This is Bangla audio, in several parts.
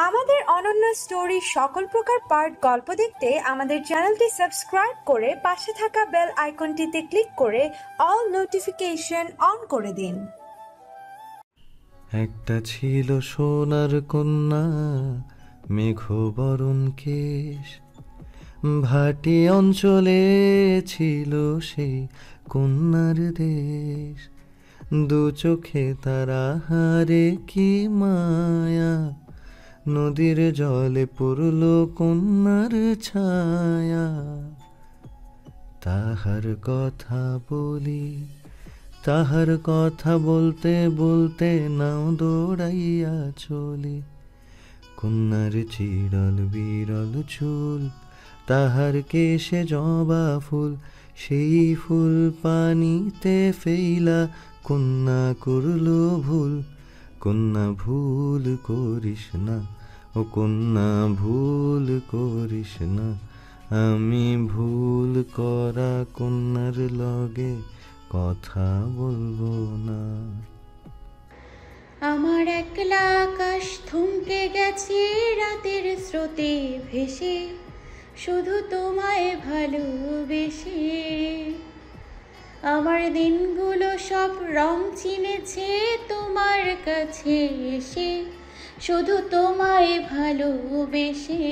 আমাদের অনন্য স্টোরি সকল প্রকার পার্ট গল্প দেখতে আমাদের চ্যানেলটি সাবস্ক্রাইব করে পাশে থাকা বেল আইকনটিতে ক্লিক করে অল নোটিফিকেশন অন করে দিন। একটা ছিল সোনার কন্যা, মেঘবরণ কেশ, ভাটি অঞ্চলে ছিল সেই কন্যার দেশ। দু চোখে তারা হারে কি মায়া, নদীর জলে পড়ল কন্যার ছায়া। তাহার কথা বলি, তাহার কথা বলতে বলতে নাও দৌড়াইয়া চলি। কন্যার চিরল বিরল চুল, তাহার কেশে জবা ফুল, সেই ফুল পানিতে ফেইলা কন্যা করল ভুল। কন্যা ভুল করিস না, ও কন্যা ভুল করিস না, আমি ভুল করা কন্যার লগে কথা বলবো না। আমার একলা আকাশ থমকে গেছে রাতের স্রোতে ভেসে, শুধু তোমায় ভালোবেসে। আমার দিনগুলো সব রং চিনেছে তোমার কাছে এসে, শুধু তোমায় ভালোবেসে।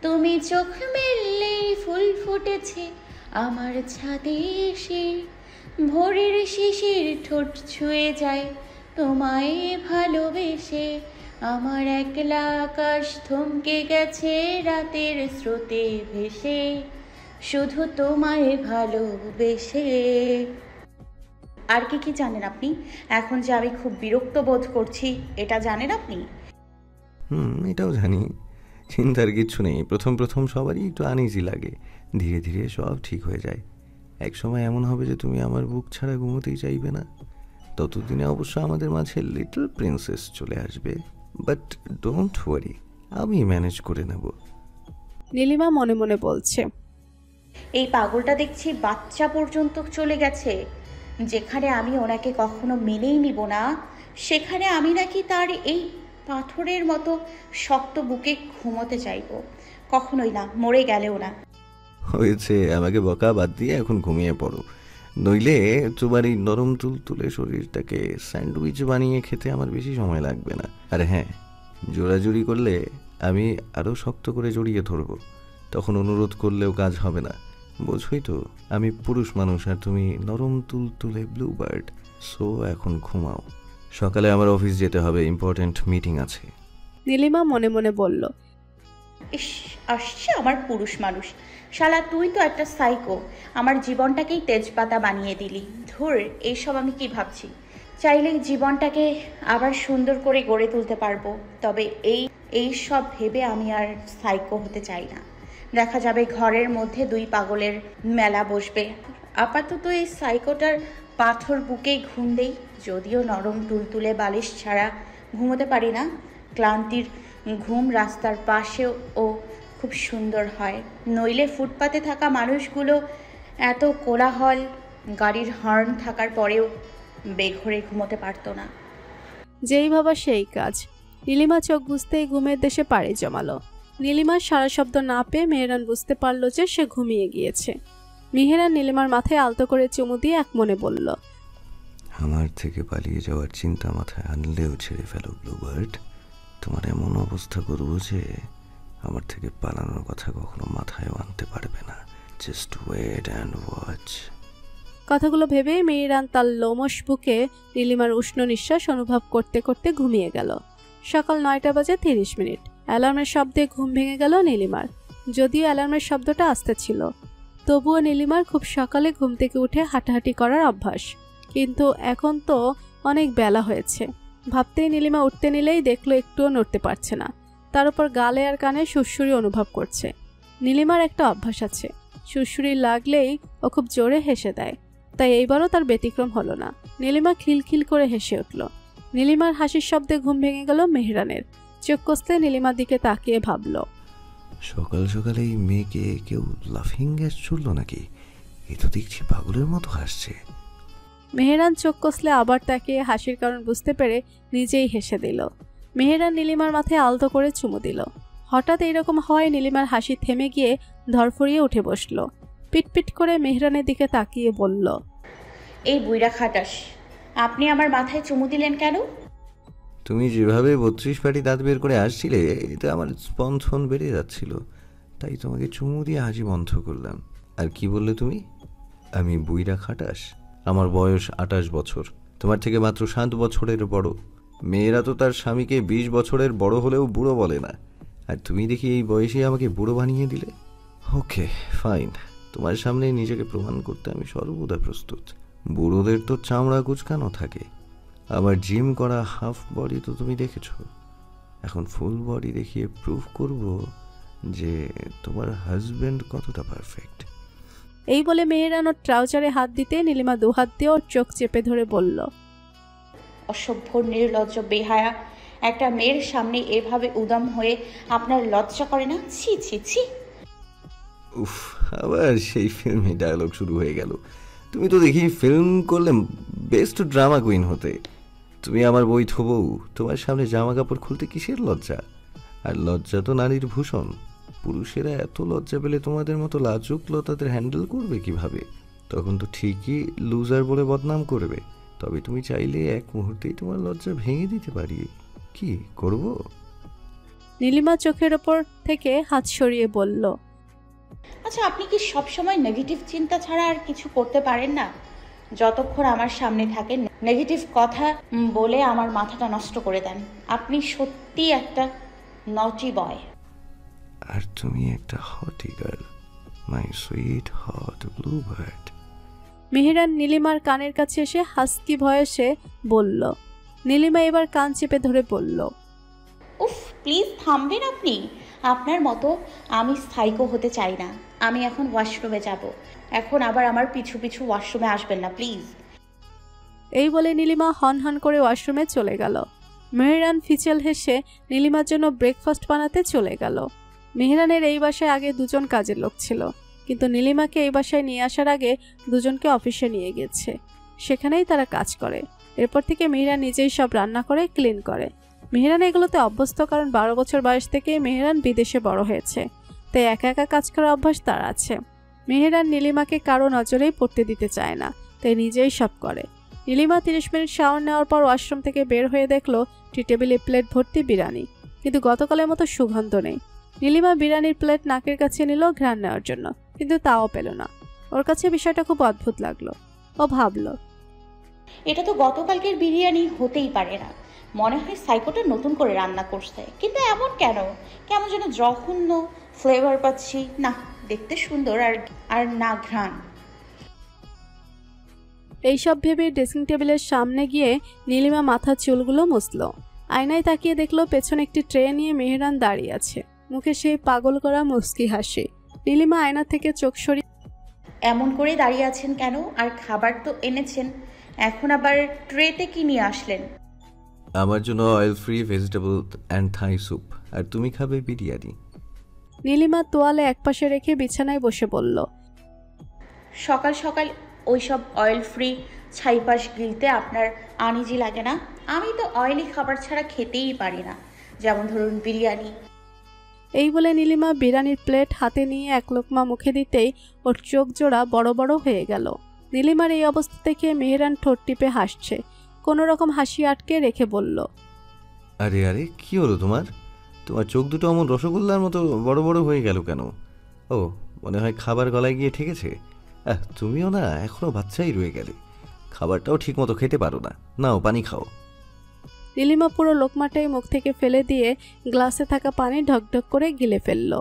তুমি চোখ মেললেই ফুল ফুটেছে আমার ছাদে এসে, ভোরের শিশির ঠোঁট ছুঁয়ে যায় তোমায় ভালোবেসে। আমার একলা আকাশ থমকে গেছে রাতের স্রোতে ভেসে, শুধু তোমায় ভালোবেসে। আর কি কি জানেন আপনি? এখন যে আমি খুব বিরক্ত বোধ করছি, এটা জানেন আপনি? এটাও জানি, চিন্তার কিচ্ছু নেই। প্রথম প্রথম সবারই একটু আনইজি লাগে, ধীরে ধীরে সব ঠিক হয়ে যায়। এক সময় এমন হবে যে তুমি আমার বুক ছাড়া ঘুমোতেই চাইবে না। ততদিনে অবশ্য আমাদের মাঝে লিটল প্রিন্সেস চলে আসবে। বাট ডোন্ট ওয়ারি, আমি ম্যানেজ করে নেব। নীলিমা মনে মনে বলছে, এই পাগলটা দেখছি বাচ্চা পর্যন্ত চলে গেছে। যেখানে আমি ওনাকে কখনো মেনেই নিব না, সেখানে আমি নাকি তার এই পাথরের মতো শক্ত বুকে ঘুমোতে চাইব। কখনোই না, মরে গেলেও না। হয়েছে, আমাকে বকা বাদ দিয়ে এখন ঘুমিয়ে পড়ো, নইলে তোমার এই নরম তুলতুলে শরীরটাকে স্যান্ডউইচ বানিয়ে খেতে আমার বেশি সময় লাগবে না। আর হ্যাঁ, জোড়াজুড়ি করলে আমি আরও শক্ত করে জড়িয়ে ধরবো, তখন অনুরোধ করলেও কাজ হবে না। বোঝোই তো, আমি পুরুষ মানুষ আর তুমি নরম তুলতুলে ব্লু বার্ড। সো এখন ঘুমাও, সকালে আমার অফিস যেতে হবে, ইম্পর্টেন্ট মিটিং আছে। নীলিমা মনে মনে বলল, ইস, আসছে আমার পুরুষ মানুষ। শালা তুই তো একটা সাইকো, আমার জীবনটাকেই তেজপাতা বানিয়ে দিলি। ধুর, এইসব আমি কি ভাবছি। চাইলেই জীবনটাকে আবার সুন্দর করে গড়ে তুলতে পারবো, তবে এই সব ভেবে আমি আর সাইকো হতে চাই না। দেখা যাবে ঘরের মধ্যে দুই পাগলের মেলা বসবে। আপাতত এই সাইকোটার পাথর বুকেই ঘুম দেই। যদিও নরম তুলতুলে বালিশ ছাড়া ঘুমোতে পারি না, ক্লান্তির ঘুম রাস্তার পাশেও খুব সুন্দর হয়। নইলে ফুটপাতে থাকা মানুষগুলো এত কোলাহল, গাড়ির হর্ন থাকার পরেও বেঘরে ঘুমোতে পারতো না। যেই ভাবা সেই কাজ। নীলিমা চোখ বুঝতেই ঘুমের দেশে পাড়ি জমালো। নীলিমার সারা শব্দ না পেয়ে মেহেরান বুঝতে পারল যে সে ঘুমিয়ে গিয়েছে। মেহেরান নীলিমার মাথায় আলতো করে চুমু দিয়ে এক মনে বলল, আমার থেকে পালিয়ে যাওয়ার চিন্তা মাথায় আনলেও ছেড়ে ফেলো ব্লুবার্ড। তোমার এমন অবস্থা করবো যে আমার থেকে পালানোর কথা কখনো মাথায় আনতে পারবে না। Just wait and watch. কথাগুলো ভেবে মেহেরান তার লোমশ বুকে নীলিমার উষ্ণ নিঃশ্বাস অনুভব করতে করতে ঘুমিয়ে গেল। সকাল 9টা বাজে 30 মিনিট। অ্যালার্মের শব্দে ঘুম ভেঙে গেল নীলিমার। যদিও অ্যালার্মের শব্দটা আস্তে ছিল, তবুও নীলিমার খুব সকালে ঘুম থেকে উঠে হাঁটাহাঁটি করার অভ্যাস। কিন্তু এখন তো অনেক বেলা হয়েছে। ভাবতেই নীলিমা উঠতে নিলেই দেখলো একটুও নড়তে পারছে না। তার উপর গালে আর কানে সুরসুরি অনুভব করছে। নীলিমার একটা অভ্যাস আছে, সুরসুরি লাগলেই ও খুব জোরে হেসে দেয়। তাই এইবারও তার ব্যতিক্রম হলো না। নীলিমা খিলখিল করে হেসে উঠল। নীলিমার হাসির শব্দে ঘুম ভেঙে গেল মেহেরানের। চোখ কষলে নীলিমার দিকে তাকিয়ে ভাবল, সকাল সকালে এই মেয়েকে কেউ লাফিং গ্যাস ছুড়ল নাকি? এ তো দেখছি পাগলের মতো হাসছে। মেহেরান চোখ কষলে আবার তাকে হাসির কারণ বুঝতে পেরে নিজেই হেসে দিল। মেহেরান নীলিমার মাথায় আলতো করে চুমু দিল। হঠাৎ এইরকম হয় নীলিমার হাসি থেমে গিয়ে ধরফরিয়ে উঠে বসল। পিটপিট করে মেহেরানের দিকে তাকিয়ে বলল, এই বুইড়া খাটাস, আপনি আমার মাথায় চুমু দিলেন কেন? তুমি যেভাবে 32 পাটি দাঁত বের করে আসছিলে, এতে আমার স্পন্দন বেড়ে যাচ্ছিল, তাই তোমাকে চুমু দিয়ে হাসি বন্ধ করলাম। আর কি বললে তুমি? আমি বুইড়া খাটাস? আমার বয়স 28 বছর, তোমার থেকে মাত্র 7 বছরের বড়। মেয়েরা তো তার স্বামীকে 20 বছরের বড় হলেও বুড়ো বলে না, আর তুমি দেখি এই বয়সে আমাকে বুড়ো বানিয়ে দিলে। ওকে ফাইন, তোমার সামনে নিজেকে প্রমাণ করতে আমি সর্বদা প্রস্তুত। বুড়োদের তো চামড়া কুচকানো থাকে, আমার জিম করা হাফ বডি তো তুমি দেখেছো। এখন ফুল বডি দেখিয়ে প্রুভ করব যে তোমার হাজবেন্ড কতটা পারফেক্ট। এই বলে মেহেরান ওর ট্রাউজারে হাত দিতে নীলিমা দুহাত দিয়ে ওর চোখ চেপে ধরে বলল, অসভ্য নির্লজ্জ বেহায়া একটা মেয়ের সামনে এভাবে উদাম হয়ে আপনার লজ্জা করে না? ছি ছি ছি। উফ, আবার সেই ফিল্মে ডায়লগ শুরু হয়ে গেল। তুমি তো দেখি ফিল্ম করলে বেস্ট ড্রামা কুইন হতে। তুমি আমার বৈধ বউ, তোমার সামনে জামা কাপড় খুলতে কিসের লজ্জা? আর লজ্জা তো নারীর ভূষণ। পুরুষেরা এত লজ্জা পেলে তোমাদের মতো লাজুক লতাদের হ্যান্ডেল করবে কিভাবে? তখন তো ঠিকই লুজার বলে বদনাম করবে। তবে তুমি চাইলে এক মুহূর্তেই তোমার লজ্জা ভেঙে দিতে পারি। কি করব? নীলিমা চোখের ওপর থেকে হাত সরিয়ে বলল, আচ্ছা, আপনি কি সবসময় নেগেটিভ চিন্তা ছাড়া আর কিছু করতে পারেন না? যতক্ষণ আমার সামনে থাকেন নেগেটিভ কথা বলে আমার মাথাটা নষ্ট করে দেন। আপনি সত্যি একটা নটি বয়। আর তুমি একটা hottie girl, my sweet hot blue bird. Meheran নীলিমার কানের কাছে এসে হাস্কি ভয়েসে বলল। নীলিমা এবার কান চেপে ধরে বলল, উফ, প্লিজ থামবেন আপনি। আপনার মতো আমি সাইকো হতে চাই না। আমি এখন ওয়াশরুমে যাব। এখন আবার আমার পিছু পিছু ওয়াশরুমে আসবেন না প্লিজ। এই বলে নীলিমা হন হন করে ওয়াশরুমে চলে গেল। মেহেরান ফিচেল হেসে নীলিমার জন্য ব্রেকফাস্ট বানাতে চলে গেল। মেহেরানের এই বাসায় আগে দুজন কাজের লোক ছিল, কিন্তু নীলিমাকে এই বাসায় নিয়ে আসার আগে দুজনকে অফিসে নিয়ে গেছে, সেখানেই তারা কাজ করে। এরপর থেকে মেহেরান নিজেই সব রান্না করে, ক্লিন করে। মেহেরান এগুলোতে অভ্যস্ত, কারণ 12 বছর বয়স থেকে মেহেরান বিদেশে বড় হয়েছে, তাই একা একা কাজ করার অভ্যাস তার আছে। মেহেরান নীলিমাকে কারো নজরেই পড়তে দিতে চায় না, তাই নিজেই সব করে। নীলিমা 30 মিনিট শাওয়ার নেওয়ার পর ওয়াশরুম থেকে বের হয়ে দেখলো টি টেবিলে প্লেট ভর্তি বিরিয়ানি, কিন্তু গতকালের মতো সুগন্ধ নেই। নীলিমা বিরিয়ানির প্লেট নাকের কাছে নিল ঘ্রাণ নেওয়ার জন্য, কিন্তু তাও পেল না। ওর কাছে বিষয়টা খুব অদ্ভুত লাগলো। ও ভাবলো, এটা তো গতকালকের বিরিয়ানি হতেই পারে না। মনে হয় সাইকোটা নতুন করে রান্না করছে, কিন্তু এমন কেন? কেমন যেন জঘন্য ফ্লেভার পাচ্ছি। না দেখতে সুন্দর, আর না ঘ্রাণ। এইসব ভেবে ড্রেসিং টেবিলের সামনে গিয়ে নীলিমা মাথার চুলগুলো মুছল। আয়নায় তাকিয়ে দেখলো পেছনে একটি ট্রে নিয়ে মেহেরান দাঁড়িয়ে আছে, মুখে সেই পাগল করা মুস্কি হাসি। নীলিমা আয়না থেকে চোখ সরিয়ে, এমন করে দাঁড়িয়ে আছেন কেন? আর খাবার তো এনেছেন, এখন আবার ট্রেতে কি নিয়ে আসলেন? আমার জন্য oil free vegetable and Thai soup, আর তুমি খাবে বিরিয়ানি। নীলিমা তোয়ালে একপাশে রেখে বিছানায় বসে বলল, সকাল সকাল ওইসব অয়েল ফ্রি ছাইপাশ গিলতে আপনার আনিজি লাগে না? আমি তো অয়েলি খাবার ছাড়া খেতেই পারি না, যেমন ধরুন বিরিয়ানি। এই বলে নীলিমা বিরিয়ানির প্লেট হাতে নিয়ে এক লোকমা মুখে দিতেই ওর চোখ জোড়া বড় বড় হয়ে গেল। নীলিমার এই অবস্থা দেখে মেহেরান ঠোঁট টিপে হাসছে, কোনো রকম হাসি আটকে রেখে বলল, আরে আরে, কি হলো তোমার? তোমার চোখ দুটো অমন রসগোল্লার মতো বড় বড় হয়ে গেল কেন? ও, মনে হয় খাবার গলায় গিয়ে ঠেকেছে। তুমিও না এখনো বাচ্চাই রয়ে গেলে, খাবারটাও ঠিক মতো খেতে পারো না। নাও পানি খাও। নীলিমা পুরো লোকমাটাই মুখ থেকে ফেলে দিয়ে গ্লাসে থাকা পানি ঢকঢক করে গিলে ফেলল।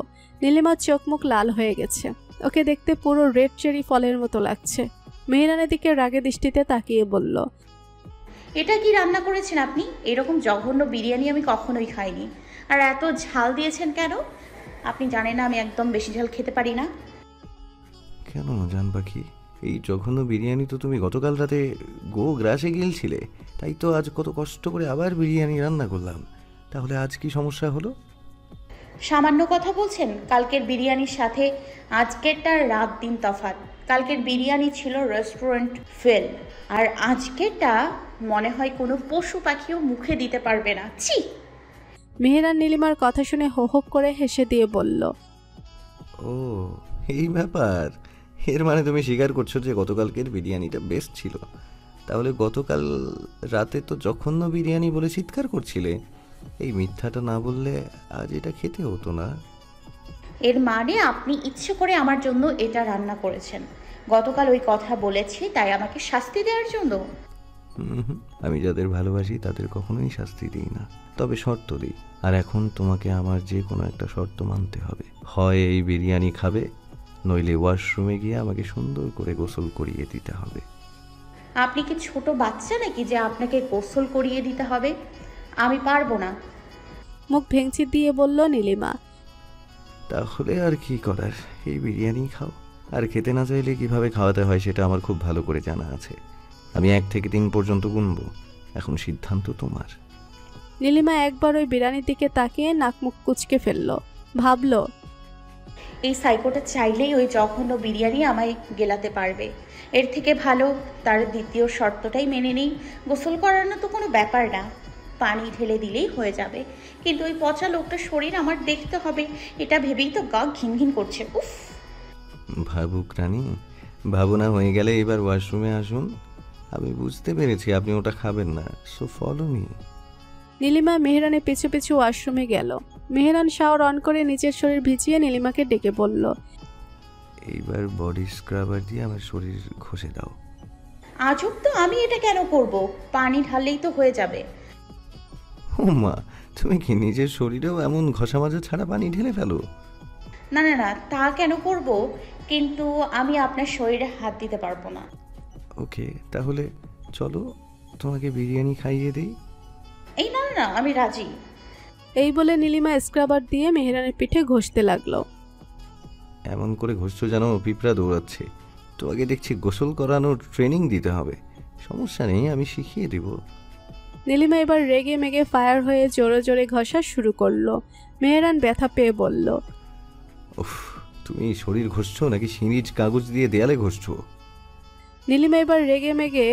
নীলিমার চোখ মুখ লাল হয়ে গেছে, ওকে দেখতে পুরো রেড চেরি ফলের মতো লাগছে। মেহেরানের দিকে রাগে দৃষ্টিতে তাকিয়ে বলল, এটা কি রান্না করেছেন আপনি? এরকম জঘন্য বিরিয়ানি আমি কখনোই খাইনি। আর এত ঝাল দিয়েছেন কেন? আপনি জানেন না আমি একদম বেশি ঝাল খেতে পারি না। কেন জান পাখি, এই জঘন্য বিরিয়ানি তো তুমি গতকাল রাতে গো গ্রাসে গিলছিলে, তাই তো আজ কত কষ্ট করে আবার বিরিয়ানি রান্না করলাম। তাহলে আজ কি সমস্যা হলো? সামান্য কথা বলছেন। কালকের বিরিয়ানির সাথে আজকেরটার রাত দিন তফাৎ। কালকের বিরিয়ানি ছিল রেস্টুরেন্ট ফেল, আর আজকেরটা মনে হয় কোনো পশু পাখিও মুখে দিতে পারবে না। ছি! মেহেরান নীলিমার কথা শুনে হো হো করে হেসে দিয়ে বলল, ও এই ব্যাপার। এর মানে তুমি স্বীকার করছো যে গতকালকের বিরিয়ানিটা বেস্ট ছিল। তাহলে গতকাল রাতে তো জঘন্য বিরিয়ানি বলে চিৎকার করছিলে। এই মিথ্যাটা না বললে আজ এটা খেতে হতো না। এর মানে আপনি ইচ্ছে করে আমার জন্য এটা রান্না করেছেন। গতকাল ওই কথা বলেছি তাই আমাকে শাস্তি দেওয়ার জন্য? আমি যাদের ভালোবাসি তাদের কখনোই শাস্তি দিই না, তবে শর্ত দিই। আর এখন তোমাকে আমার যে কোনো একটা শর্ত মানতে হবে। হয় এই বিরিয়ানি খাবে, নইলে ওয়াশরুমে গিয়ে আমাকে সুন্দর করে গোসল করিয়ে দিতে হবে। আপনি কি ছোট বাচ্চা নাকি যে আপনাকে গোসল করিয়ে দিতে হবে? আমি পারবো না। মুখ ভেঙচি দিয়ে বলল নীলিমা। তাহলে আর কি করার, এই বিরিয়ানি খাও। আর খেতে না চাইলে কিভাবে খাওয়াতে হয় সেটা আমার খুব ভালো করে জানা আছে। আমি 1 থেকে 3 পর্যন্ত গুনবো। এখন সিদ্ধান্ত তোমার। নীলিমা একবার ওই বিরিয়ানির দিকে তাকিয়ে নাক মুখ কুচকে ফেলল। ভাবল, এই সাইকোটা চাইলেই ওই জঘন্য বিরিয়ানি আমায় গেলাতে পারবে। এর থেকে ভালো তার দ্বিতীয় শর্তটাই মেনে নেই। গোসল করানো তো কোনো ব্যাপার না, পানি ঢেলে দিলেই হয়ে যাবে। কিন্তু ওই পচা লোকটার শরীর আমার দেখতে হবে, এটা ভেবেই তো গা ঘিন ঘিন করছে। উফ! ভাবুক রানী, ভাবনা হয়ে গেলে এবার ওয়াশরুমে আসুন। আমি বুঝতে পেরেছি আপনি ওটা খাবেন না, সো ফলো মি। নীলিমা মেহেরানের পিছু পিছু ওয়াশরুমে গেল। মেহেরান শাওয়ার অন করে নিজের শরীর ভিজিয়ে নীলিমাকে ডেকে বলল, এইবার বডি স্ক্রাবার দিয়ে আমার শরীর ঘষে দাও। আজব তো, আমি এটা কেন করব? পানি ঢাললেই তো হয়ে যাবে। ও মা, তুমি কি নিজের শরীরেও এমন ঘষা মাজা ছাড়া পানি ঢেলে ফেলো? না না না, তা কেন করব, কিন্তু আমি আপনার শরীরে হাত দিতে পারবো না। ওকে, তাহলে চলো তোমাকে বিরিয়ানি খাইয়ে দিই। এই না না না, আমি রাজি। এই বলে নীলিমা স্ক্রাবার দিয়ে মেহেরানের পিঠে ঘষতে লাগলো। এমন করে ঘষছো যেন পিঁপড়া দৌড়াচ্ছে। তোমাকে দেখছি গোসল করানোর ট্রেনিং দিতে হবে। সমস্যা নেই, আমি শিখিয়ে দিব। নীলিমা এবার রেগে মেগে ফায়ার হয়ে জোরে জোরে ঘষা শুরু করলো। মেহেরান ব্যথা পেয়ে বলল, উফ, তুমি শরীর ঘষছো নাকি সিরিজ কাগজ দিয়ে দেয়ালে ঘষছো? নীলিমা এবার রেগে মেগে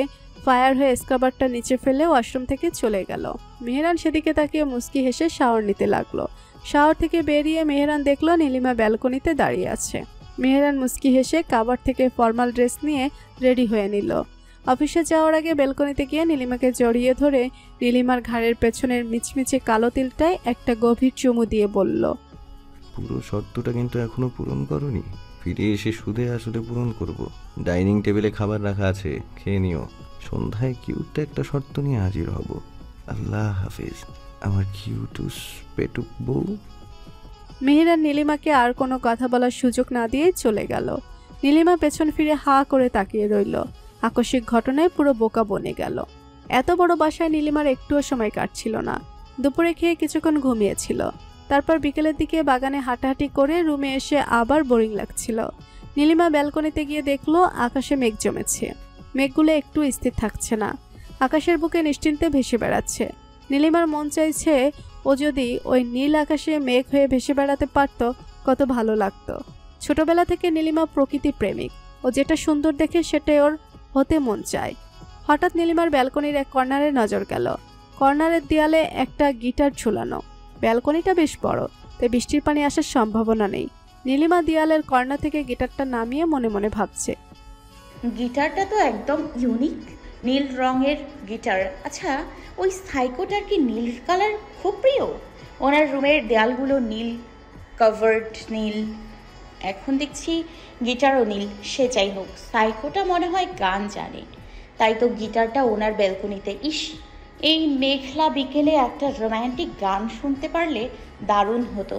ফায়ার হয়ে স্ক্রাবারটা নিচে ফেলে ওয়াশরুম থেকে চলে গেল। মেহেরান সেদিকে তাকিয়ে মুস্কি হেসে শাওয়ার নিতে লাগলো। শাওয়ার থেকে বেরিয়ে মেহেরান দেখলো নীলিমা ব্যালকনিতে দাঁড়িয়ে আছে। মেহেরান মুস্কি হেসে কাবার থেকে ফর্মাল ড্রেস নিয়ে রেডি হয়ে নিল। অফিসে যাওয়ার আগে ব্যালকনিতে গিয়ে নীলিমাকে জড়িয়ে ধরে নীলিমার ঘাড়ের পেছনের মিচমিচে কালো তিলটায় একটা গভীর চুমু দিয়ে বলল, পুরো শর্তটা কিন্তু এখনো পূরণ করনি। ফিরে এসে সুদে আসলে পূরণ করব। ডাইনিং টেবিলে খাবার রাখা আছে, খেয়ে নিও। সন্ধ্যায় কিউট একটা শর্ত নিয়ে হাজির হব। আল্লাহ হাফিজ, আমার কিউটুস পেটুক বউ। মেহেরান নীলিমাকে আর কোনো কথা বলার সুযোগ না দিয়ে চলে গেল। নীলিমা পেছন ফিরে হা করে তাকিয়ে রইল। আকস্মিক ঘটনায় পুরো বোকা বনে গেল। এত বড় বাসায় নীলিমার একটুও সময় কাটছিল না। দুপুরে খেয়ে কিছুক্ষণ ঘুমিয়েছিল। তারপর বিকেলের দিকে বাগানে হাঁটাহাঁটি করে রুমে এসে আবার বোরিং লাগছিল। নীলিমা ব্যালকনিতে গিয়ে দেখলো আকাশে মেঘ জমেছে। মেঘগুলো একটু স্থির থাকছে না, আকাশের বুকে নিশ্চিন্তে ভেসে বেড়াচ্ছে। নীলিমার মন চাইছে ও যদি ওই নীল আকাশে মেঘ হয়ে ভেসে বেড়াতে পারত, কত ভালো লাগতো। ছোটবেলা থেকে নীলিমা প্রকৃতি প্রেমিক। ও যেটা সুন্দর দেখে সেটাই ওর হতে মন চায়। হঠাৎ নীলিমার ব্যালকনির এক কর্নারে নজর গেল। কর্নারের দেয়ালে একটা গিটার ঝুলানো। ব্যালকনিটা বেশ বড়, তাই বৃষ্টির পানি আসার সম্ভাবনা নেই। নীলিমা দেয়ালের কর্নার থেকে গিটারটা নামিয়ে মনে মনে ভাবছে, গিটারটা তো একদম ইউনিক, নীল রঙের গিটার। আচ্ছা, ওই সাইকোটার কি নীল কালার খুব প্রিয়? ওনার রুমের দেয়ালগুলো নীল, কভার্ড নীল, এখন দেখছি গিটারও নীল। সে যাই হোক, সাইকোটা মনে হয় গান জানে, তাই তো গিটারটা ওনার ব্যালকনিতে। ইস, এই মেঘলা বিকেলে একটা রোম্যান্টিক গান শুনতে পারলে দারুণ হতো।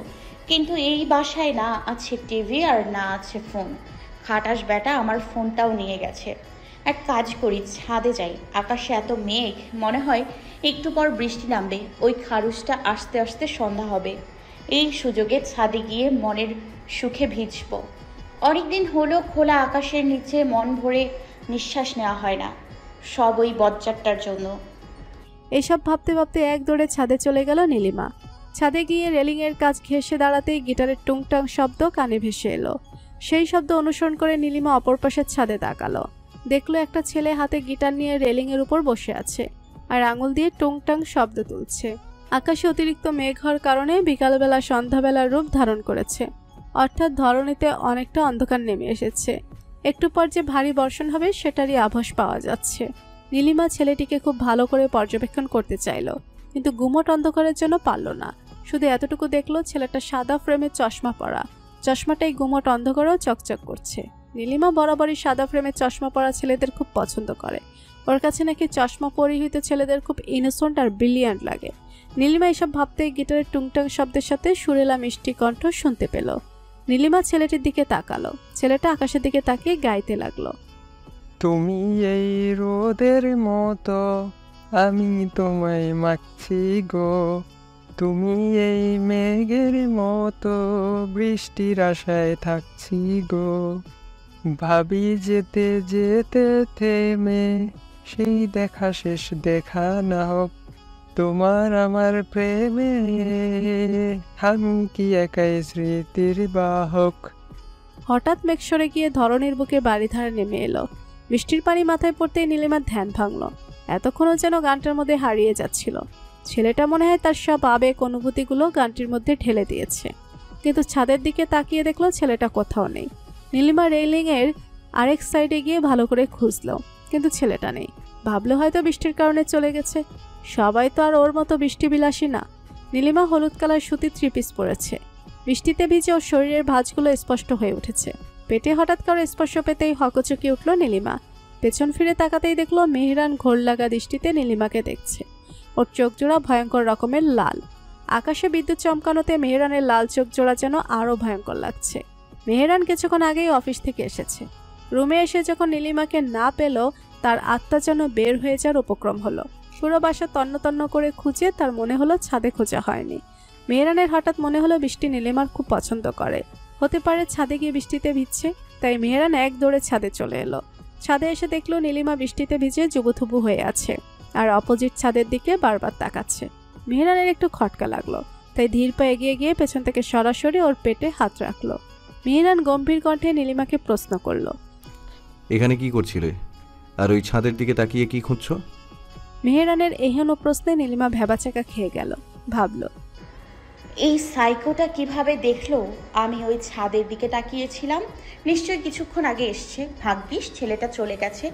কিন্তু এই বাসায় না আছে টিভি আর না আছে ফোন। খাটাস বেটা আমার ফোনটাও নিয়ে গেছে। এক কাজ করি, ছাদে যাই। আকাশে এত মেঘ, মনে হয় একটু পর বৃষ্টি নামবে। ওই খারুসটা আস্তে আস্তে সন্ধ্যা হবে। এই সুযোগে ছাদে গিয়ে মনের সুখে ভিজব। অনেকদিন হলো খোলা আকাশের নিচে মন ভরে নিঃশ্বাস নেওয়া হয় না, সব ওই বজ্জারটার জন্য। এইসব ভাবতে ভাবতে এক দৌড়ে ছাদে চলে গেল নীলিমা। ছাদে গিয়ে রেলিংয়ের কাজ ঘেঁষে দাঁড়াতেই গিটারের টুংটাং শব্দ কানে ভেসে এলো। সেই শব্দ অনুসরণ করে নীলিমা অপর পাশের ছাদে তাকালো। দেখলো একটা ছেলে হাতে গিটার নিয়ে রেলিংয়ের উপর বসে আছে আর আঙুল দিয়ে টুংটাং শব্দ তুলছে। আকাশে অতিরিক্ত মেঘ হওয়ার কারণে বিকালবেলা সন্ধ্যাবেলার রূপ ধারণ করেছে, অর্থাৎ ধরণীতে অনেকটা অন্ধকার নেমে এসেছে। একটু পর যে ভারী বর্ষণ হবে সেটারই আভাস পাওয়া যাচ্ছে। নীলিমা ছেলেটিকে খুব ভালো করে পর্যবেক্ষণ করতে চাইল, কিন্তু গুমট অন্ধকারের জন্য পারল না। শুধু এতটুকু দেখলো ছেলেটা সাদা ফ্রেমের চশমা পরা, চশমাটাই গুমট অন্ধকারেও চকচক করছে। নীলিমা বরাবরই সাদা ফ্রেমের চশমা পরা ছেলেদের খুব পছন্দ করে। ওর কাছে নাকি চশমা পরিহিত ছেলেদের খুব ইনোসেন্ট আর ব্রিলিয়ান্ট লাগে। নীলিমা এসব ভাবতে গিটারের টুংটাং শব্দের সাথে সুরেলা মিষ্টি কণ্ঠ শুনতে পেল। নীলিমা ছেলেটির দিকে তাকালো। ছেলেটা আকাশের দিকে তাকিয়ে গাইতে লাগলো। তুমি এই রোদের মতো, আমি তোমায় মাখছি গো। তুমি এই মেঘের মতো, বৃষ্টির আশায় থাকছি গো। ভাবি যেতে যেতে থেমে, সেই দেখা শেষ দেখা না হোক। তোমার আমার প্রেমে, আমি কি একাই স্মৃতির বাহক। হঠাৎ মেঘ সরে গিয়ে ধরণীর বুকে বাড়িধারা নেমে এলো। বৃষ্টির পানি মাথায় পড়তেই নীলিমার ধ্যান ভাঙল। এতক্ষণও যেন গানটার মধ্যে হারিয়ে যাচ্ছিল। ছেলেটা মনে হয় তার সব আবেগ অনুভূতিগুলো গানটির মধ্যে ঢেলে দিয়েছে। কিন্তু ছাদের দিকে তাকিয়ে দেখলো ছেলেটা কোথাও নেই। নীলিমা রেলিংয়ের আরেক সাইডে গিয়ে ভালো করে খুঁজলো, কিন্তু ছেলেটা নেই। ভাবলো হয়তো বৃষ্টির কারণে চলে গেছে। সবাই তো আর ওর মতো বৃষ্টিবিলাসী না। নীলিমা হলুদ কালার সুতির থ্রি পিস পরেছে। বৃষ্টিতে ভিজে ওর শরীরের ভাঁজগুলো স্পষ্ট হয়ে উঠেছে। পেটে হঠাৎ করে স্পর্শ পেতেই হকচকিয়ে উঠল নীলিমা। পেছন ফিরে তাকাতেই দেখলো মেহরান ঘোর লাগা দৃষ্টিতে নীলিমাকে দেখছে। ওর চোখ জোড়া ভয়ঙ্কর রকমের লাল। আকাশে বিদ্যুৎ চমকানোতে মেহরানের লাল চোখ জোড়া যেন আরও ভয়ঙ্কর লাগছে। মেহরান কিছুক্ষণ আগেই অফিস থেকে এসেছে। রুমে এসে যখন নীলিমাকে না পেল, তার আত্মা যেন বের হয়ে যাওয়ার উপক্রম হলো। পুরো বাসা তন্ন তন্ন করে খুঁজে তার মনে হলো ছাদে খোঁজা হয়নি। মেহরানের হঠাৎ মনে হলো বৃষ্টি নীলিমার খুব পছন্দ করে। হতে পারে ছাদে গিয়ে বৃষ্টিতে ভিজছে। তাই মেহরান এক দৌড়ে ছাদে চলে এলো। ছাদে এসে দেখলো নীলিমা বৃষ্টিতে ভিজে জুবুথুবু হয়ে আছে আর অপোজিট ছাদের দিকে বারবার তাকাচ্ছে। মেহরানের একটু খটকা লাগলো, তাই ধীর পা এগিয়ে গিয়ে পেছন থেকে সরাসরি ওর পেটে হাত রাখলো। মেহরান গম্ভীর কণ্ঠে নীলিমাকে প্রশ্ন করলো, এখানে কি করছিলে? আর ওই ছাদের দিকে তাকিয়ে কি খুঁজছো? মেহরানের এহেন প্রশ্নে নীলিমা ভেবাচাকা খেয়ে গেল। ভাবলো, এই সাইকোটা কিভাবে দেখলো আমি ওই ছাদের দিকে তাকিয়েছিলাম? নিশ্চয়ই কিছুক্ষণ আগে এসছে। ভাগ্যিস ছেলেটা চলে গেছে,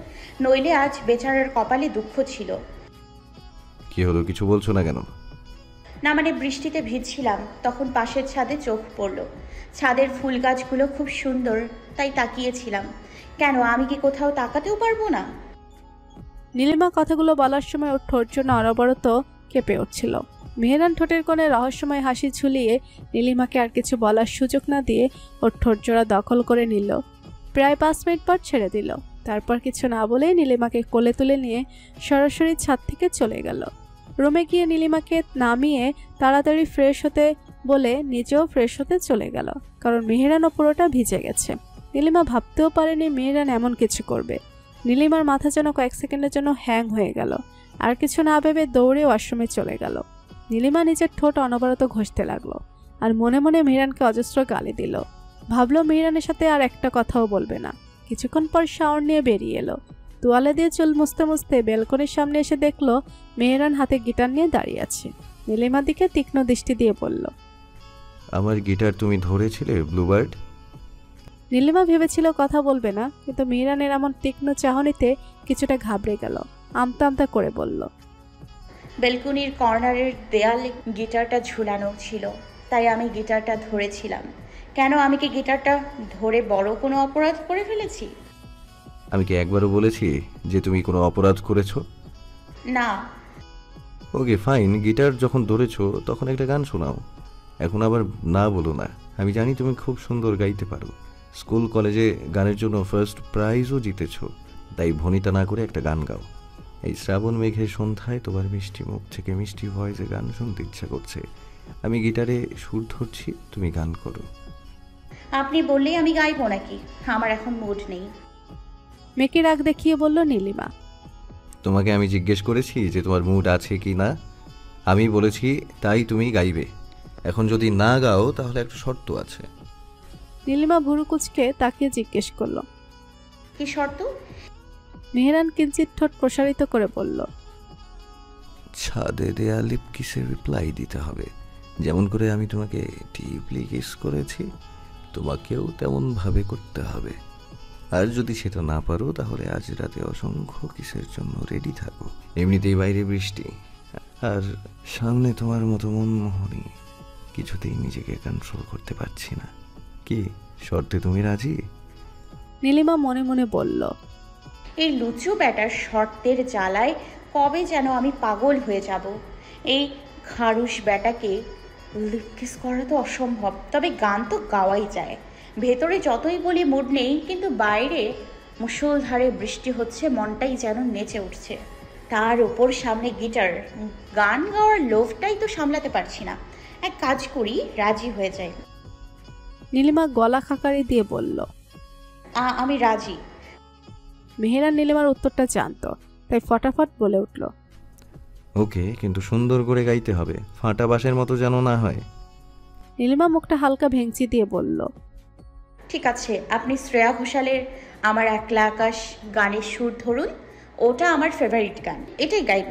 নইলে আজ বেচারার কপালে দুঃখ ছিল। কি হলো, কিছু বলছো না কেন? না মানে বৃষ্টিতে ভিজছিলাম, তখন পাশের ছাদে চোখ পড়লো। ছাদের ফুল গাছগুলো খুব সুন্দর, তাই তাকিয়েছিলাম। কেন, আমি কি কোথাও তাকাতেও পারবো না? নীলিমা কথাগুলো বলার সময় ওর ঠোঁট জন্য অনবরত কেঁপে উঠছিল। মেহরান ঠোঁটের কোণে রহস্যময় হাসি ঝুলিয়ে নীলিমাকে আর কিছু বলার সুযোগ না দিয়ে ওর ঠোঁট জোড়া দখল করে নিল। প্রায় 5 মিনিট পর ছেড়ে দিল। তারপর কিছু না বলেই নীলিমাকে কোলে তুলে নিয়ে সরাসরি ছাদ থেকে চলে গেল। রুমে গিয়ে নীলিমাকে নামিয়ে তাড়াতাড়ি ফ্রেশ হতে বলে নিজেও ফ্রেশ হতে চলে গেল, কারণ মেহরানও পুরোটা ভিজে গেছে। নীলিমা ভাবতেও পারেনি মেহরান এমন কিছু করবে। নীলিমার মাথা যেন কয়েক সেকেন্ডের জন্য হ্যাং হয়ে গেল। আর কিছু না ভেবে দৌড়ে ওয়াশরুমে চলে গেল। নীলিমা নিজের ঠোঁট অনবরত ঘষতে লাগলো আর মনে মনে মেহরানকে অজস্র গালি দিল। ভাবলো মেহরানের সাথে আর একটা কথাও বলবে না। কিছুক্ষণ পর শাওয়ার নিয়ে বেরিয়ে এলো। তোয়ালে দিয়ে চুল মুছতে মুছতে বেলকনির সামনে এসে দেখলো মেহরান হাতে গিটার নিয়ে দাঁড়িয়ে আছে। নীলিমার দিকে তীক্ষ্ণ দৃষ্টি দিয়ে বলল, আমার গিটার তুমি ধরেছিলে ব্লুবার্ড? নীলিমা ভেবেছিল কথা বলবে না, কিন্তু মেহরানের এমন তীক্ষ্ণ চাহনিতে কিছুটা ঘাবড়ে গেল। আমতা আমতা করে বলল, বেলকুনির কর্নারের দেয়ালে গিটারটা ঝুলানো ছিল, তাই আমি গিটারটা ধরেছিলাম। কেন, আমি কি গিটারটা ধরে বড় কোনো অপরাধ করে ফেলেছি? আমি কি একবারও বলেছি যে তুমি কোনো অপরাধ করেছো? না। ওকে ফাইন, গিটার যখন ধরেছো তখন একটা গান শোনাও। এখন আবার না বলো না। আমি জানি তুমি খুব সুন্দর গাইতে পারো। স্কুল কলেজে গানের জন্য ফার্স্ট প্রাইজও জিতেছো। তাই ভনিতা না করে একটা গান গাও। এই শ্রাবণ মেঘের সন্ধ্যায় তোমার মিষ্টি মুখ থেকে মিষ্টি ভয়েসে গান শুনতে ইচ্ছা করছে। আমি গিটারে সুর ধরছি, তুমি গান করো। আপনি বললেই আমি গাইবো নাকি? আমার এখন মুড নেই। মেয়েকে রাগ দেখিয়ে বলল নীলিমা। তোমাকে আমি জিজ্ঞেস করেছি যে তোমার মুড আছে কি না? আমি বলেছি তাই তুমি গাইবে। এখন যদি না গাও তাহলে একটা শর্ত আছে। নীলিমা ভুরু কুচকে তাকিয়ে জিজ্ঞেস করলো, কি শর্ত? মেহেরান কিঞ্চিত ঠোঁট প্রসারিত করে বলল, ছাদে দেয়া লিপ কিসের রিপ্লাই দিতে হবে। যেমন করে আমি তোমাকে ডিপলি কিস করেছি, তোমাকেও তেমন ভাবে করতে হবে। আর যদি সেটা না পারো তাহলে আজ রাতে অসংখ্য কিসের জন্য রেডি থাকো। এমনিতেই বাইরে বৃষ্টি, আর সামনে তোমার মতো মনমোহনী, কিছুতেই নিজেকে কন্ট্রোল করতে পারছি না। কি শর্তে তুমি রাজি? নীলিমা মনে মনে বলল, এই লুচু ব্যাটার শর্তের জ্বালায় কবে যেন আমি পাগল হয়ে যাব। এই খারুশ ব্যাটাকে লিপকিস করা তো অসম্ভব, তবে গান তো গাওয়াই যায়। ভেতরে যতই বলি মুড নেই, কিন্তু বাইরে মুষলধারে বৃষ্টি হচ্ছে, মনটাই যেন নেচে উঠছে। তার ওপর সামনে গিটার, গান গাওয়ার লোভটাই তো সামলাতে পারছি না। এক কাজ করি, রাজি হয়ে যাই। নীলিমা গলা খাকারি দিয়ে বলল। আমি রাজি। মেহেরান নীলিমার উত্তরটা জানতো, তাই ফটাফট বলে উঠল, ওকে, কিন্তু সুন্দর করে গাইতে হবে, ফাটা বাঁশের মতো যেন না হয়। নীলিমা মুখটা হালকা ভেঙচি দিয়ে বলল, ঠিক আছে, আপনি শ্রেয়া ঘোষালের আমার একলা আকাশ গানের সুর ধরুন, ওটা আমার ফেভারিট গান, এটাই গাইব।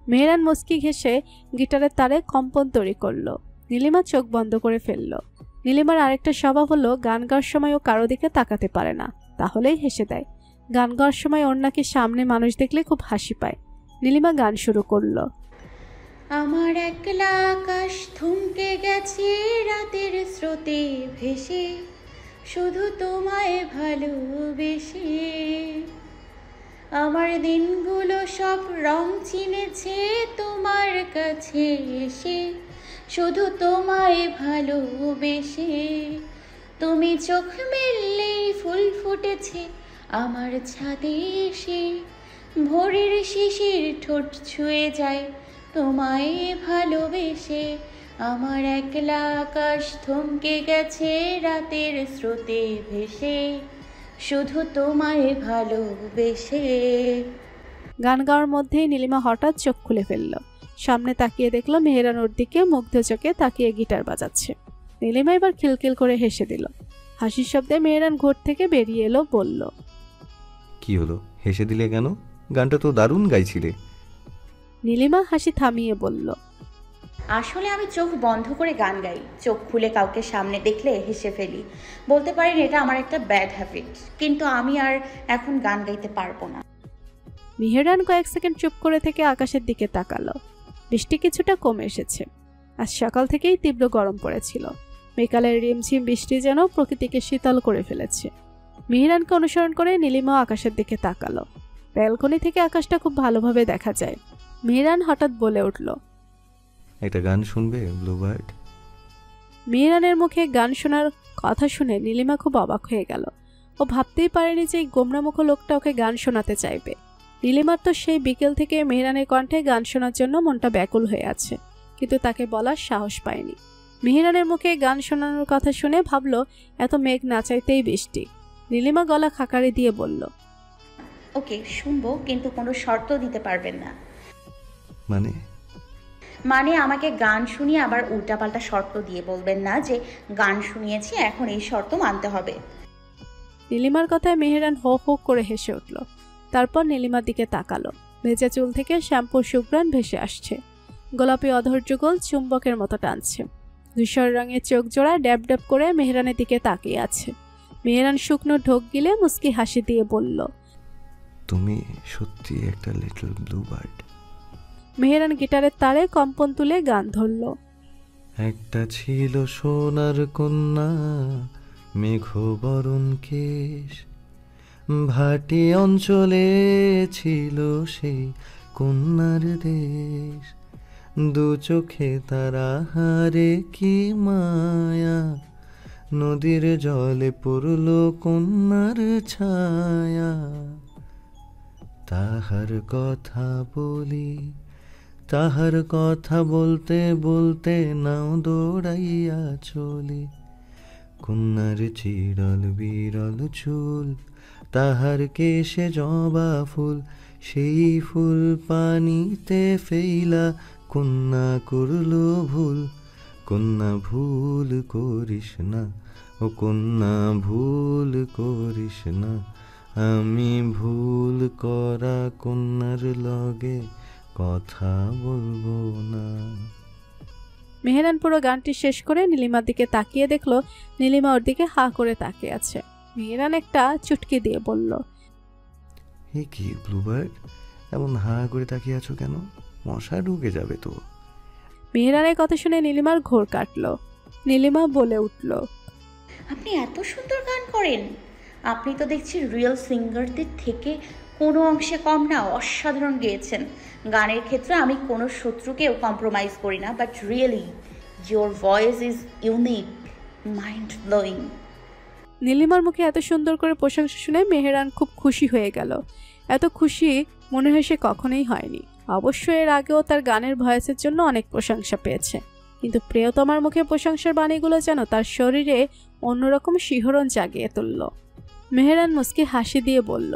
মেহেরান মুচকি ঘেঁষে গিটারের তারে কম্পন তৈরি করলো। নীলিমা চোখ বন্ধ করে ফেলল। নীলিমার আরেকটা স্বভাব হলো গান গাওয়ার সময় ও কারো দিকে তাকাতে পারে না, তাহলেই হেসে দেয়। গান গাওয়ার সময় ওর নাকি সামনে মানুষ দেখলে খুব হাসি পায়। নীলিমা গান শুরু করলো। আমার একলা আকাশ থমকে গেছে রাতের স্রোতে ভেসে, শুধু তোমায় ভালোবেসে। আমার দিনগুলো সব রং চিনেছে তোমার কাছে এসে, শুধু তোমায় ভালোবেসে। তুমি চোখ মেললেই ফুল ফুটেছে আমার ছাদে এসে, ভোরের শিশির ঠোঁট ছুঁয়ে যায় তোমায় ভালোবেসে। আমার একলা আকাশ থমকে গেছে রাতের স্রোতে ভেসে, শুধু তোমায় ভালোবেসে। গান গাওয়ার মধ্যেই নীলিমা হঠাৎ চোখ খুলে ফেলল। সামনে তাকিয়ে দেখলো মেহেরান ওর দিকে মুগ্ধ চোখে তাকিয়ে গিটার বাজাচ্ছে। নীলিমা এবার খিলখিল করে হেসে দিল। হাসির শব্দে মেহেরান ঘর থেকে বেরিয়ে এলো, বলল, কি হলো, হেসে দিলে কেন? গানটা তো দারুণ গাইছিলে। নীলিমা হাসি থামিয়ে বলল, আসলে আমি চোখ বন্ধ করে গান গাই, চোখ খুলে কাউকে সামনে দেখলে হেসে ফেলি। বলতে পারেন এটা আমার একটা ব্যাড হ্যাবিট, কিন্তু আমি আর এখন গান গাইতে পারবো না। মেহেরান কয়েক সেকেন্ড চুপ করে থেকে আকাশের দিকে তাকালো। বৃষ্টি কিছুটা কমে এসেছে। আজ সকাল থেকেই তীব্র গরম পড়েছিল। বিকালের রিমঝিম বৃষ্টি যেন প্রকৃতিকে শীতল করে ফেলেছে। মেহেরানকে অনুসরণ করে নীলিমা আকাশের দিকে তাকালো। ব্যালকনি থেকে আকাশটা খুব ভালোভাবে দেখা যায়। মেহেরান হঠাৎ বলে উঠল, একটা গান শুনবে ব্লুবার্ড? মেহেরানের মুখে গান শোনার কথা শুনে নীলিমা খুব অবাক হয়ে গেল। ও ভাবতেই পারেনি যে এই গোমরামুখ লোকটা ওকে গান শোনাতে চাইবে। নীলিমার তো সেই বিকেল থেকে মেহেরানের কণ্ঠে গান শোনার জন্য মনটা ব্যাকুল হয়ে আছে, কিন্তু তাকে বলার সাহস পায়নি। মেহেরানের মুখে গান শোনানোর কথা শুনে ভাবল এত মেঘ না চাইতেই বৃষ্টি। নীলিমা গলা খাকারি দিয়ে বলল, ওকে শুনবো, কিন্তু কোনো শর্ত দিতে পারবেন না। মানে আমাকে গান শুনিয়ে আবার উল্টাপাল্টা শর্ত দিয়ে বলবেন না যে গান শুনিয়েছি এখন এই শর্ত মানতে হবে। নীলিমার কথায় মেহেরান হো হো করে হেসে উঠল। তারপর নীলিমার দিকে তাকালো। ভেজা চুল থেকে শ্যাম্পুর সুঘ্রাণ ভেসে আসছে। গোলাপি অধৈর্যগোল চুম্বকের মতো টানছে। ধূসর রঙের চোখ জোড়া ড্যাব ড্যাব করে মেহেরানের দিকে তাকিয়ে আছে। মেহেরান শুকনো ঢোক গিলে মুস্কি হাসি দিয়ে বলল, তুমি সত্যি একটা লিটল ব্লুবার্ড। মেহেরান গিটারের তারে কম্পন তুলে গান ধরল। একটা ছিল সোনার কন্যা, মেঘ বরণ কেশ, ভাটি অঞ্চলে ছিল সেই কন্যার দেশ। দু চোখে তারা হারে কি মায়া, নদীর জলে পড়ল কন্যার ছায়া। তাহার কথা বলি, তাহার কথা বলতে বলতে নাও দৌড়াইয়া চলি। কন্যার চিরল বিরল চুল, তাহার কেশে জবা ফুল, সেই ফুল পানিতে ফেইলা কন্যা করল ভুল। কন্যা ভুল করিস না, ও কন্যা ভুল করিস না, আমি ভুল করা কন্যার লগে কথা বলবো না। মেহেরান পুরো গানটি শেষ করে নীলিমার দিকে তাকিয়ে দেখলো নীলিমা ওর দিকে হা করে তাকিয়ে আছে। মেহেরান একটা চুটকি দিয়ে বলল, হে কি ব্লুবার্ড, এমন হা করে তাকিয়ে আছো কেন? মশা ঢুকে যাবে তো। মেহেরানের কথা শুনে নীলিমার ঘোর কাটলো। নীলিমা বলে উঠল, আপনি এত সুন্দর গান করেন। আপনি তো দেখছি রিয়েল সিঙ্গারদের থেকে কোনো অংশে কম না, অসাধারণ গেয়েছেন। গানের ক্ষেত্রে আমি কোনো শত্রুকেও কম্প্রোমাইজ করি না, but really your voice is unique, mind blowing. নীলিমার মুখে এত সুন্দর করে প্রশংসা শুনে মেহেরান খুব খুশি হয়ে গেল। এত খুশি মনে হয় সে কখনোই হয়নি। অবশ্য এর আগেও তার গানের ভয়েসের জন্য অনেক প্রশংসা পেয়েছে, কিন্তু প্রিয়তমার মুখে প্রশংসার বাণীগুলো যেন তার শরীরে অন্যরকম শিহরণ জাগিয়ে তুলল। মেহেরান মুস্কি হাসি দিয়ে বলল,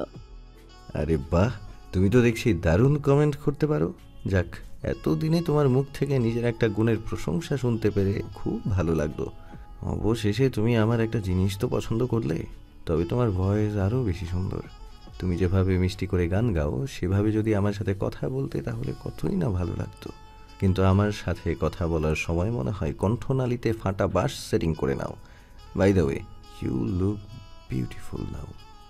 আরে বাহ, তুমি তো দেখছি দারুণ কমেন্ট করতে পারো। যাক, এতদিনে তোমার মুখ থেকে নিজের একটা গুণের প্রশংসা শুনতে পেরে খুব ভালো লাগলো। অবশেষে তুমি আমার একটা জিনিস তো পছন্দ করলে। তবে তোমার ভয়েস আরও বেশি সুন্দর। তুমি যেভাবে মিষ্টি করে গান গাও, সেভাবে যদি আমার সাথে কথা বলতে তাহলে কতই না ভালো লাগতো। কিন্তু আমার সাথে কথা বলার সময় মনে হয় কণ্ঠনালীতে ফাটা বাঁশ সেটিং করে নাও। By the way, you look beautiful now.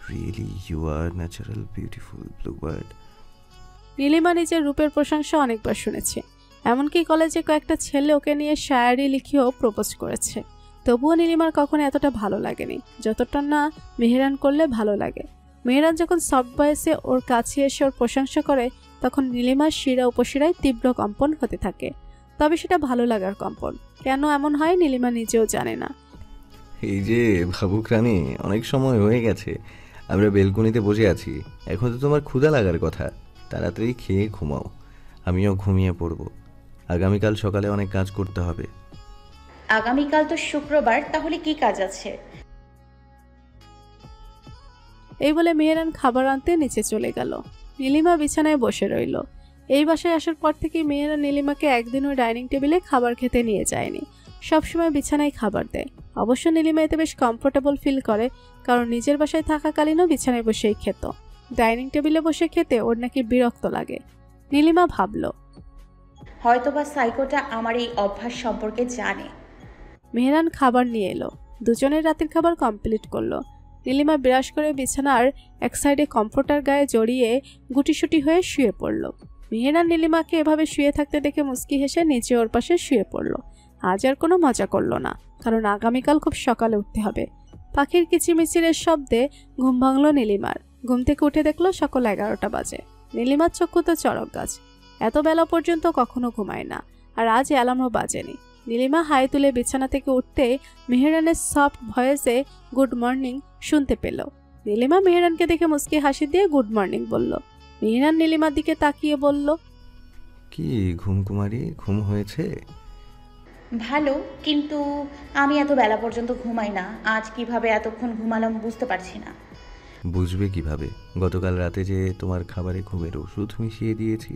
Really you are natural beautiful bluebird. Nilima নিজের রূপের প্রশংসা অনেকবার শুনেছে, এমনকি কলেজে কয়েকটা ছেলে ওকে নিয়ে শায়ারি লিখেও প্রপোজ করেছে। তবুও নীলিমার কখনো এতটা ভালো লাগেনি যতটা না মেহেরান করলে ভালো লাগে। মেহেরান যখন সফট ভয়েসে ওর কাছে এসে ওর প্রশংসা করে, তখন নীলিমার শিরা উপশিরায় তীব্র কম্পন হতে থাকে। তবে সেটা ভালো লাগার কম্পন। কেন এমন হয় নীলিমা নিজেও জানে না। এই যে ভাবুক রানী, অনেক সময় হয়ে গেছে, আমরা বেলকনিতে বসে আছি। এখন তো তোমার ক্ষুধা লাগার কথা। তাড়াতাড়ি খেয়ে ঘুমাও, আমিও ঘুমিয়ে পড়ব। আগামীকাল সকালে অনেক কাজ করতে হবে। আগামীকাল তো শুক্রবার, তাহলে কি কাজ আছে? এই বলে মেহেরান খাবার আনতে নিচে চলে গেল। নীলিমা বিছানায় বসে রইল। এই বাসায় আসার পর থেকে মেহেরান নীলিমাকে একদিনও ডাইনিং টেবিলে খাবার খেতে নিয়ে যায়নি, সবসময় বিছানায় খাবার দেয়। অবশ্য নীলিমা এতে বেশ কমফোর্টেবল ফিল করে, কারণ নিজের বাসায় থাকাকালীনও বিছানায় বসেই খেত। ডাইনিং টেবিলে বসে খেতে ওর নাকি বিরক্ত লাগে। নীলিমা ভাবল, হয়তোবা সাইকোটা আমার এই অভ্যাস সম্পর্কে জানে। মেহেরান খাবার নিয়ে এলো। দুজনের রাতের খাবার কমপ্লিট করলো। নীলিমা বিরাস করে বিছানার এক সাইডে কমফোর্টার গায়ে জড়িয়ে গুটিসুটি হয়ে শুয়ে পড়ল। মেহেরান নীলিমাকে এভাবে শুয়ে থাকতে দেখে মুচকি হেসে নিচে ওর পাশে শুয়ে পড়ল। আজ আর কোনো মজা করলো না, কারণ আগামীকাল খুব সকালে উঠতে হবে। পাখির কিচিমিচিরের শব্দে ঘুম ভাঙল নীলিমার। ঘুম থেকে উঠে দেখলো সকাল 11টা বাজে। নীলিমার চক্ষু তো চড়ক গাছ, এত বেলা পর্যন্ত কখনো ঘুমায় না, আর আজ অ্যালার্মও বাজেনি। নীলিমা হাই তুলে বিছানা থেকে উঠতে মেহেরানের সফট ভয়েসে গুড মর্নিং শুনতে পেল। নীলিমা মেহেরানকে দেখে মুচকি হাসি দিয়ে গুড মর্নিং বলল। মেহেরান নীলিমার দিকে তাকিয়ে বলল, কি ঘুমকুমারী, ঘুম হয়েছে? ভালো, কিন্তু আমি এত বেলা পর্যন্ত ঘুমাই না। আজ কিভাবে এতক্ষণ ঘুমালাম বুঝতে পারছি না। বুঝবে কিভাবে? গতকাল রাতে যে তোমার খাবারে ঘুমের ওষুধ মিশিয়ে দিয়েছি,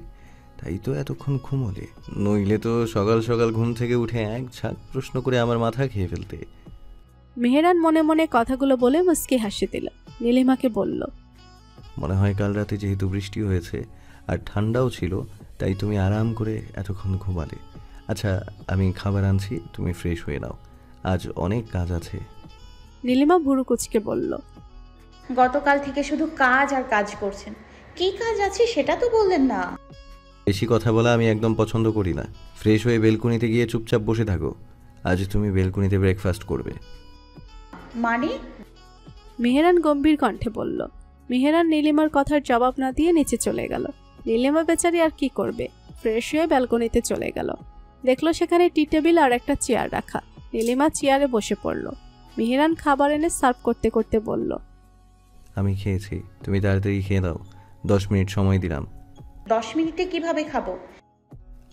তাই তো এতক্ষণ ঘুমোলে। নইলে তো সকাল সকাল ঘুম থেকে উঠে এক ঝাঁক প্রশ্ন করে আমার মাথা খেয়ে ফেলতে। মেহেরান মনে মনে কথাগুলো বলে মুচকি হাসি দিল। নীলিমাকে বলল, মনে হয় কাল রাতে যেহেতু বৃষ্টি হয়েছে আর ঠান্ডাও ছিল, তাই তুমি আরাম করে এতক্ষণ ঘুমালে। আচ্ছা, আমি খাবার আনছি, তুমি ফ্রেশ হয়ে নাও, আজ অনেক কাজ আছে। নীলিমা ভুরু কুচকে বলল, গতকাল থেকে শুধু কাজ আর কাজ করছেন। কি কাজ আছে সেটা তো বললেন না। বেশি কথা বলা আমি একদম পছন্দ করি না। ফ্রেশ হয়ে বেলকনিতে গিয়ে চুপচাপ বসে থাকো। আজ তুমি বেলকনিতে ব্রেকফাস্ট করবে। মানে? মেহেরান গম্ভীর কণ্ঠে বলল। মেহেরান নীলিমার কথার জবাব না দিয়ে নিচে চলে গেল। নীলিমা বেচারি আর কি করবে, ফ্রেশ হয়ে ব্যালকনিতে চলে গেল। দেখলো সেখানে টি টেবিল আর একটা চেয়ার রাখা। নীলিমা চেয়ারে বসে পড়ল। মেহেরান খাবার এনে সার্ভ করতে করতে বলল, আমি খেয়েছি, তুমি তাড়াতাড়ি খেয়ে দাও। 10 মিনিট সময় দিলাম। 10 মিনিটে কিভাবে খাবো?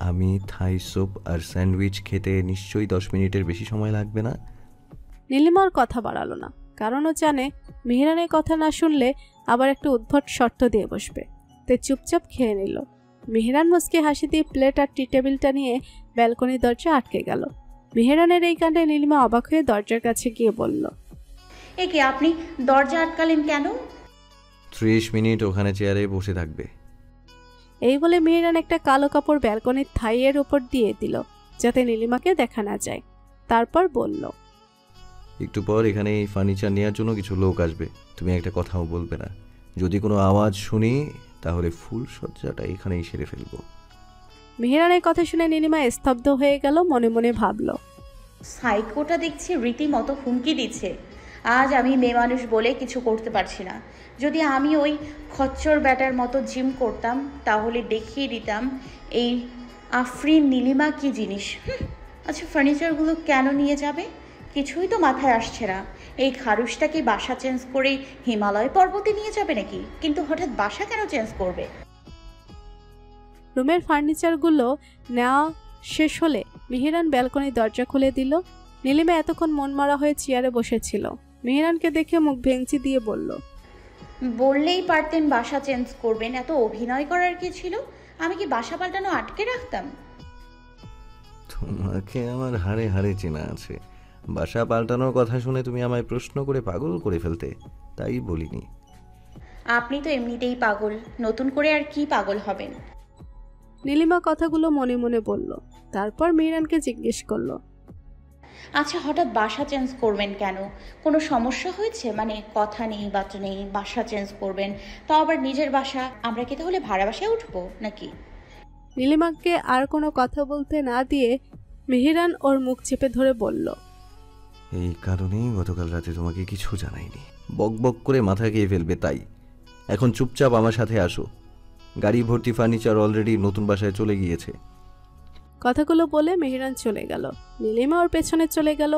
আমি থাই স্যুপ আর স্যান্ডউইচ খেতে নিশ্চয়ই 10 মিনিটের বেশি সময় লাগবে না। নীলিমার কথা বাড়ালো না, কারণ ও জানে মেহেরানের কথা না শুনলে আবার একটা উদ্ভট শর্ত দিয়ে বসবে। তাই চুপচাপ খেয়ে নিল। মেহেরান মুচকি হাসি দিয়ে প্লেট আর টি টেবিলটা নিয়ে ব্যালকনির দরজা আটকে গেল। মেহেরানের এই কাণ্ডে নীলিমা অবাক হয়ে দরজার কাছে গিয়ে বলল, একে আপনি দরজা আটকালেন কেন? 30 মিনিট ওখানে চেয়ারে বসে থাকবে। এই বলে মেহেরান একটা কালো কাপড় ব্যালকনির থাইয়ের উপর দিয়ে দিল, যাতে নীলিমাকে দেখা না যায়। তারপর বলল, একটু পর এখানে এই ফার্নিচার নেওয়ার জন্য কিছু লোক আসবে, তুমি একটা কথাও বলবে না। যদি কোনো আওয়াজ শুনি তাহলে ফুল সজ্জাটা এখানেই সেরে ফেলবো। মেহেরানের কথা শুনে নীলিমা স্তব্ধ হয়ে গেল, মনে মনে ভাবল, সাইকোটা দেখছি রীতিমতো হুমকি দিচ্ছে। আজ আমি মেয়ে মানুষ বলে কিছু করতে পারছি না। যদি আমি ওই খচ্চর ব্যাটার মতো জিম করতাম তাহলে দেখিয়ে দিতাম এই আফরিন নীলিমা কি জিনিস। আচ্ছা, ফার্নিচারগুলো কেন নিয়ে যাবে? কিছুই তো মাথায় আসছে না। এই খারুসটা কি বাসা চেঞ্জ করে হিমালয় পর্বতে নিয়ে যাবে নাকি? কিন্তু হঠাৎ বাসা কেন চেঞ্জ করবে? রুমের ফার্নিচারগুলো নেওয়া শেষ হলে মেহেরান ব্যালকনির দরজা খুলে দিল। নীলিমা এতক্ষণ মনমরা হয়ে চেয়ারে বসেছিল। মেহেরানকে দেখে মুখ ভেঙচি দিয়ে বলল, বললেই পারতেন বাসা চেঞ্জ করবেন, এত অভিনয় করার কি ছিল? আমি কি বাসা পাল্টানো আটকে রাখতাম? তোমাকে আমার হাড়ে হাড়ে চেনা আছে। বাসা পাল্টানোর কথা শুনে তুমি আমায় প্রশ্ন করে পাগল করে ফেলতে, তাই বলিনি। আপনি তো এমনিতেই পাগল, নতুন করে আর কি পাগল হবেন? নীলিমা কথাগুলো মনে মনে বলল। তারপর মেহেরানকে জিজ্ঞেস করলো, আচ্ছা, হঠাৎ বাসা চেঞ্জ করবেন কেন? কোনো সমস্যা হয়েছে? মানে কথা নেই বাচ্চা নেই, বাসা চেঞ্জ করবেন, তাও আবার নিজের বাসা। আমরা কি তাহলে ভাড়া বাসায় উঠবো নাকি? নীলিমাকে আর কোনো কথা বলতে না দিয়ে মেহেরান ওর মুখ চেপে ধরে বলল, এই কারণেই গতকাল রাতে তোমাকে কিছু জানাইনি। বক বক করে মাথা খেয়ে ফেলবে, তাই এখন চুপচাপ আমার সাথে আসো। গাড়ি ভর্তি ফার্নিচার অলরেডি নতুন বাসায় চলে গিয়েছে। কথাগুলো বলে মেহেরান চলে গেল। নীলিমা ওর পেছনে চলে গেল।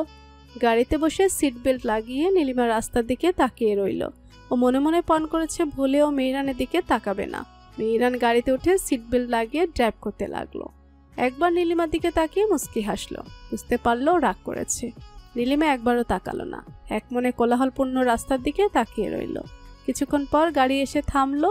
গাড়িতে বসে সিট বেল্ট লাগিয়ে নীলিমা রাস্তার দিকে তাকিয়ে রইল। ও মনে মনে পণ করেছে ভুলেও মেহেরানের দিকে তাকাবে না। মেহেরান গাড়িতে উঠে সিট বেল্ট লাগিয়ে ড্রাইভ করতে লাগলো। একবার নীলিমার দিকে তাকিয়ে মুচকি হাসলো। বুঝতে পারলো রাগ করেছে। নীলিমা একবারও তাকালো না, এক মনে কোলাহলপূর্ণ রাস্তার দিকে তাকিয়ে রইল। কিছুক্ষণ পর গাড়ি এসে থামলো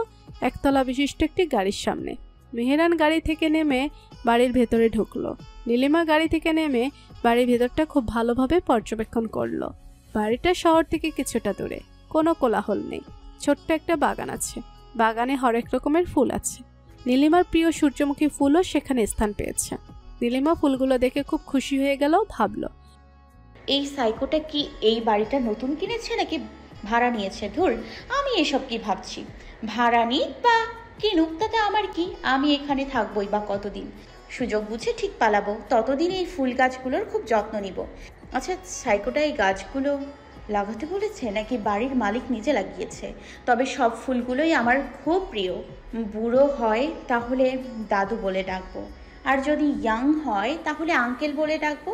একতলা বিশিষ্ট একটি গাড়ির সামনে। মেহেরান গাড়ি থেকে নেমে বাড়ির ভেতরে ঢুকলো। নীলিমা গাড়ি থেকে নেমে বাড়ির ভেতরটা খুব ভালোভাবে পর্যবেক্ষণ করলো। বাড়িটা শহর থেকে কিছুটা দূরে, কোনো কোলাহল নেই। ছোট্ট একটা বাগান আছে, বাগানে হরেক রকমের ফুল আছে। নীলিমার প্রিয় সূর্যমুখী ফুলও সেখানে স্থান পেয়েছে। নীলিমা ফুলগুলো দেখে খুব খুশি হয়ে গেল, ভাবলো, এই সাইকোটা কি এই বাড়িটা নতুন কিনেছে নাকি ভাড়া নিয়েছে? ধুর, আমি এসব কি ভাবছি। ভাড়া নিক বা কিনুক তাতে আমার কি? আমি এখানে থাকবোই বা কতদিন? সুযোগ বুঝে ঠিক পালাবো, ততদিন এই ফুল গাছগুলোর খুব যত্ন নিব। আচ্ছা, সাইকোটা এই গাছগুলো লাগাতে বলেছে নাকি বাড়ির মালিক নিজে লাগিয়েছে? তবে সব ফুলগুলোই আমার খুব প্রিয়। বুড়ো হয় তাহলে দাদু বলে ডাকবো, আর যদি ইয়াং হয় তাহলে আঙ্কেল বলে ডাকবো।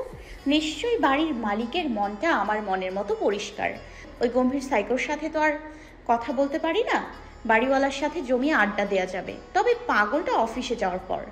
নিশ্চয়ই বাড়ির মালিকের মনটা আমার মনের মতো পরিষ্কার। ওই গম্ভীর সাইকোর সাথে তো আর কথা বলতে পারি না। বাড়িওয়ালার সাথে জমিয়ে আড্ডা দেওয়া যাবে, তবে পাগলটা অফিসে যাওয়ার পর।